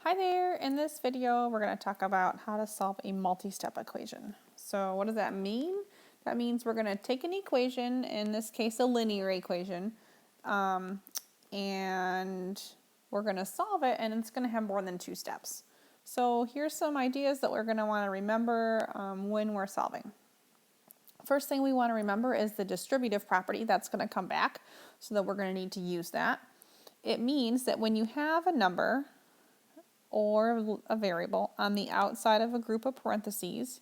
Hi there, in this video we're going to talk about how to solve a multi-step equation. So what does that mean? That means we're going to take an equation, in this case a linear equation, and we're going to solve it, and it's going to have more than two steps. So here's some ideas that we're going to want to remember when we're solving. First thing we want to remember is the distributive property. That's going to come back, so that we're going to need to use that. It means that when you have a number or a variable on the outside of a group of parentheses,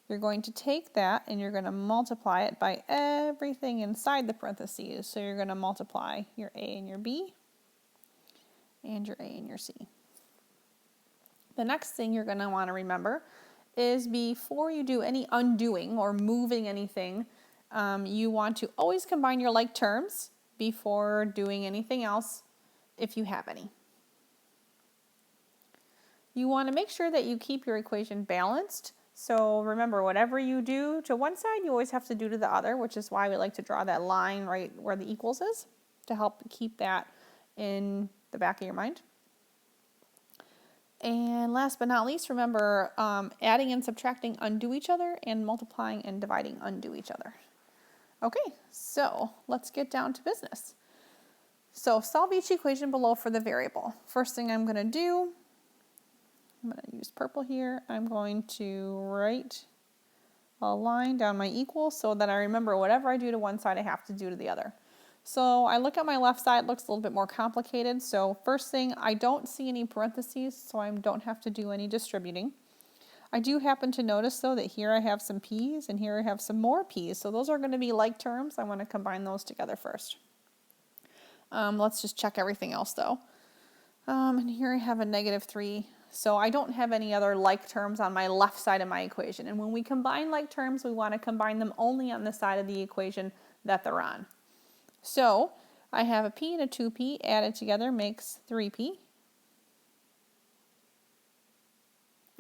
you're going to take that and you're going to multiply it by everything inside the parentheses. So you're going to multiply your A and your B and your A and your C. The next thing you're going to want to remember is before you do any undoing or moving anything, you want to always combine your like terms before doing anything else if you have any. You want to make sure that you keep your equation balanced. So remember, whatever you do to one side, you always have to do to the other, which is why we like to draw that line right where the equals is, to help keep that in the back of your mind. And last but not least, remember adding and subtracting undo each other, and multiplying and dividing undo each other. Okay, so let's get down to business. So solve each equation below for the variable. First thing I'm going to do, I'm going to use purple here. I'm going to write a line down my equal so that I remember whatever I do to one side, I have to do to the other. So I look at my left side, it looks a little bit more complicated. So first thing, I don't see any parentheses, so I don't have to do any distributing. I do happen to notice though that here I have some p's and here I have some more p's. So those are going to be like terms. I want to combine those together first. Let's just check everything else though. And here I have a -3. So I don't have any other like terms on my left side of my equation. And when we combine like terms, we want to combine them only on the side of the equation that they're on. So I have a p and a 2p added together makes 3p.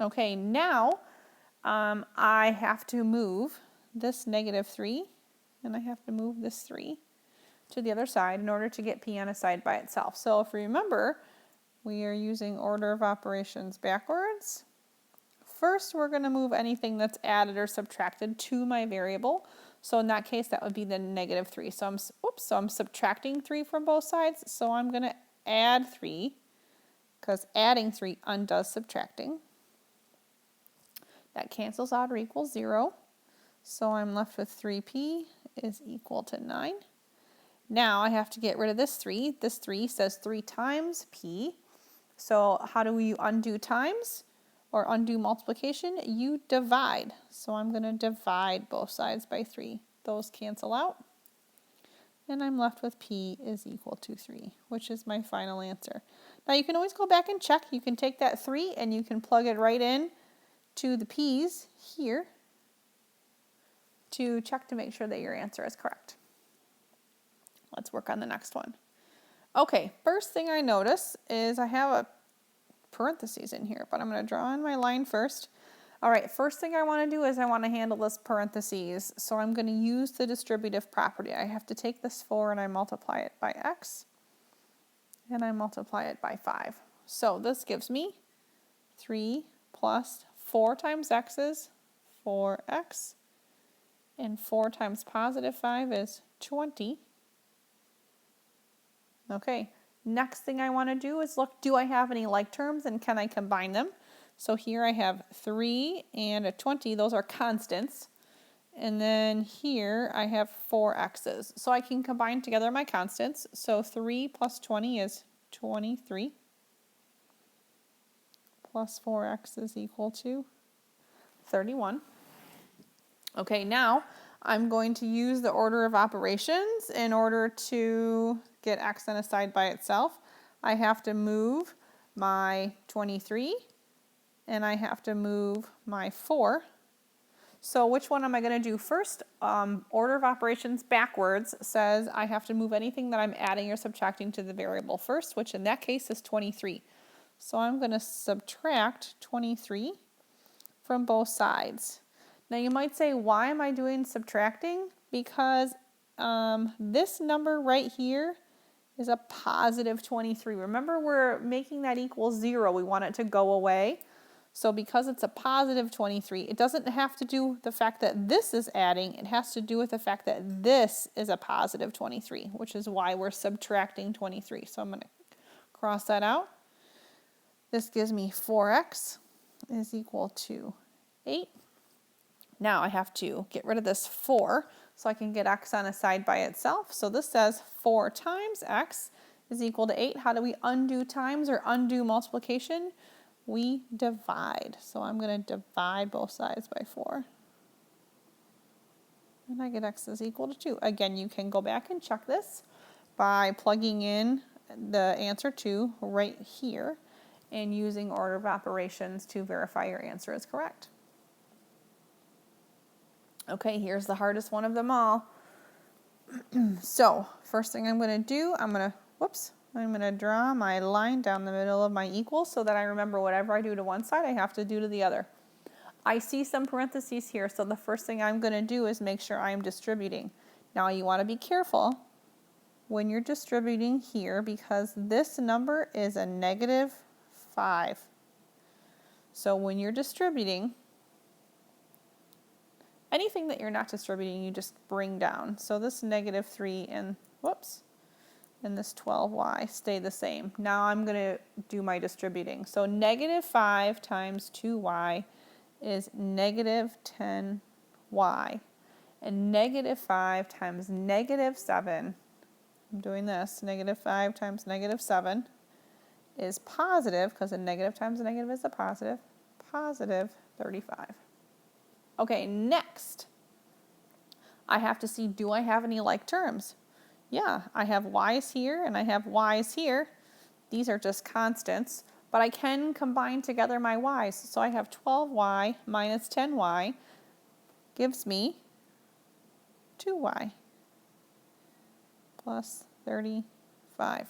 Okay, now I have to move this -3 and I have to move this 3 to the other side in order to get p on a side by itself. So if you remember, we are using order of operations backwards. First, we're going to move anything that's added or subtracted to my variable. So in that case, that would be the -3. So I'm subtracting 3 from both sides. So I'm going to add 3 because adding 3 undoes subtracting. That cancels out or equals 0. So I'm left with 3p is equal to 9. Now I have to get rid of this 3. This 3 says 3 times p. So how do you undo times or undo multiplication? You divide. So I'm going to divide both sides by 3. Those cancel out. And I'm left with p is equal to 3, which is my final answer. Now you can always go back and check. You can take that 3 and you can plug it right in to the p's here to check to make sure that your answer is correct. Let's work on the next one. Okay, first thing I notice is I have a parentheses in here, but I'm going to draw on my line first. All right, first thing I want to do is I want to handle this parentheses. So I'm going to use the distributive property. I have to take this 4 and I multiply it by x, and I multiply it by 5. So this gives me 3 plus 4 times x is 4x, and 4 times positive 5 is 20. Okay, next thing I want to do is look, do I have any like terms and can I combine them? So here I have 3 and a 20, those are constants. And then here I have 4 x's. So I can combine together my constants. So 3 plus 20 is 23. Plus 4x is equal to 31. Okay, now I'm going to use the order of operations in order to get x on a side by itself. I have to move my 23 and I have to move my 4. So which one am I going to do first? Order of operations backwards says I have to move anything that I'm adding or subtracting to the variable first, which in that case is 23. So I'm going to subtract 23 from both sides. Now you might say, why am I doing subtracting? Because this number right here is a positive 23. Remember, we're making that equal 0. We want it to go away. So because it's a positive 23, it doesn't have to do with the fact that this is adding. It has to do with the fact that this is a positive 23, which is why we're subtracting 23. So I'm going to cross that out. This gives me 4x is equal to 8. Now I have to get rid of this 4 so I can get x on a side by itself. So this says 4 times x is equal to 8. How do we undo times or undo multiplication? We divide. So I'm going to divide both sides by 4. And I get x is equal to 2. Again, you can go back and check this by plugging in the answer 2 right here and using order of operations to verify your answer is correct. Okay, here's the hardest one of them all. So, first thing I'm going to do, I'm going to draw my line down the middle of my equals so that I remember whatever I do to one side, I have to do to the other. I see some parentheses here, so the first thing I'm going to do is make sure I'm distributing. Now, you want to be careful when you're distributing here because this number is a negative 5. So when you're distributing, anything that you're not distributing, you just bring down. So this negative 3 and, and this 12y stay the same. Now I'm going to do my distributing. So negative 5 times 2y is negative 10y. And negative 5 times negative 7, I'm doing this, negative 5 times negative 7 is positive, because a negative times a negative is a positive, positive 35. Okay, next, I have to see, do I have any like terms? Yeah, I have y's here and I have y's here. These are just constants, but I can combine together my y's. So I have 12y minus 10y gives me 2y plus 35.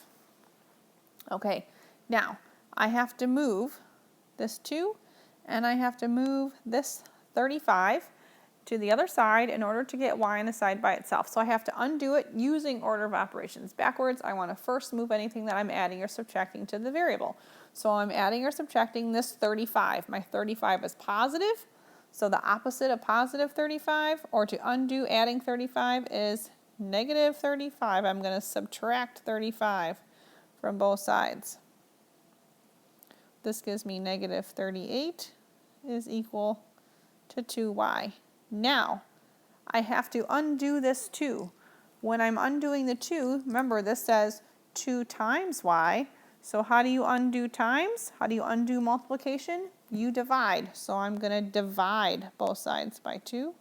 Okay, now I have to move this 2 and I have to move this 35 to the other side in order to get y on the side by itself. So I have to undo it using order of operations. Backwards, I want to first move anything that I'm adding or subtracting to the variable. So I'm adding or subtracting this 35. My 35 is positive, so the opposite of positive 35, or to undo adding 35, is negative 35. I'm going to subtract 35 from both sides. This gives me negative 38 is equal to 2y. Now, I have to undo this 2. When I'm undoing the 2, remember this says 2 times y. So how do you undo times? How do you undo multiplication? You divide. So I'm going to divide both sides by 2.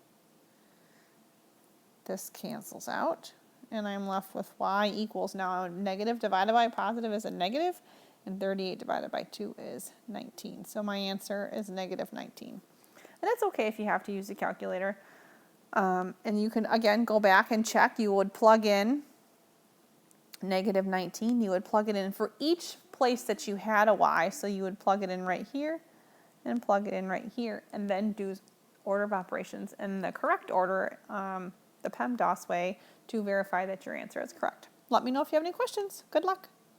This cancels out. And I'm left with y equals, now negative divided by positive is a negative, and 38 divided by 2 is 19. So my answer is negative 19. And that's okay if you have to use a calculator. And you can, again, go back and check. You would plug in negative 19. You would plug it in for each place that you had a y. So you would plug it in right here and plug it in right here, and then do order of operations in the correct order, the PEMDAS way, to verify that your answer is correct. Let me know if you have any questions. Good luck.